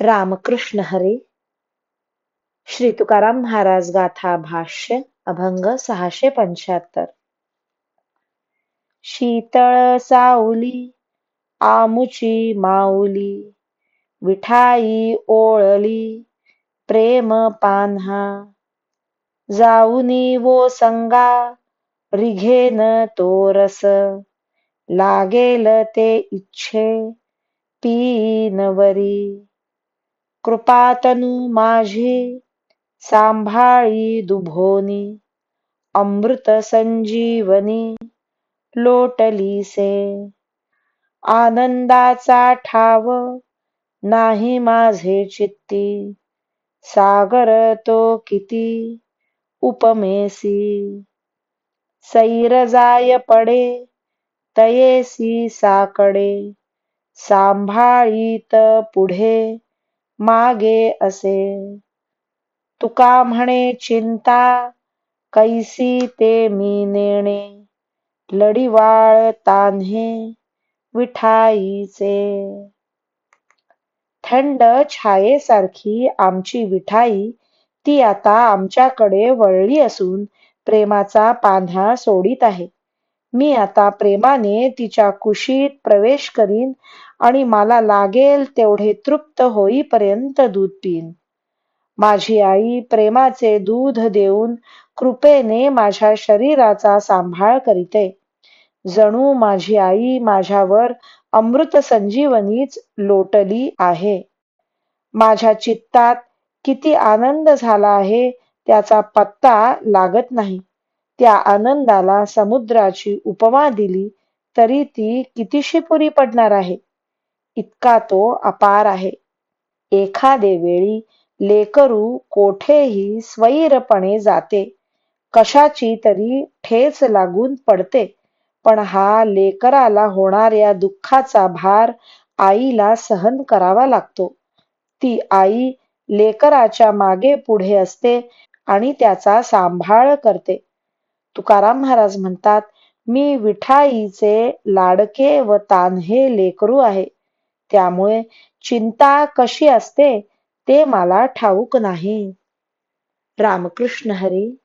रामकृष्ण हरी. श्री तुकाराम महाराज गाथा भाष्य अभंग 675. शीतळ सावली आमुची माऊली, विठाई ओळली प्रेम पान्हा. जाऊनी वो संगा रिघेन तो रस, लागेल ते इच्छे पीनवरी. कृपातनु माझी सांभाळी दुभोनी, अमृत संजीवनी लोटलीसे. आनंदाचा ठाव नाही माझे चित्ती, सागर तो किती उपमेसी. सैर जाय पडे तयेसी साकडे, सांभाळीत पुढे मागे असे. तुका म्हणे चिंता कैसी ते मी नेणे, लढीवाळ तान्हे विठाईचे. थंड छायेसारखी आमची विठाई, ती आता आमच्याकडे वळली असून प्रेमाचा पान्हा सोडित आहे. मी आता प्रेमाने तिच्या कुशीत प्रवेश करीन आणि मला लागेल तेवढे तृप्त होईपर्यंत दूध पिईन. माझी आई प्रेमाचे दूध देऊन कृपेने माझ्या शरीराचा सांभाळ करीते. जणू माझी आई माझ्यावर अमृत संजीवनीच लोटली आहे. माझ्या चित्तात किती आनंद झाला आहे त्याचा पत्ता लागत नाही. त्या आनंदाला समुद्राची उपमा दिली तरी ती कितीशी पुरी पडणार आहे. इतका तो अपार आहे. एखादे वेळी लेकरू कोठेही स्वैरपणे जाते, कशाची तरी ठेच लागून पडते, पण हा लेकराला होणाऱ्या दुःखाचा भार आईला सहन करावा लागतो. ती आई लेकराच्या मागे पुढे असते आणि त्याचा सांभाळ करते. तुकाराम महाराज म्हणतात, मी विठाईचे लाडके व तान्हे लेकरू आहे, त्यामुळे चिंता कशी असते ते मला ठाऊक नाही. रामकृष्ण हरी.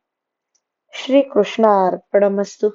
श्री कृष्णार्पणमस्तु.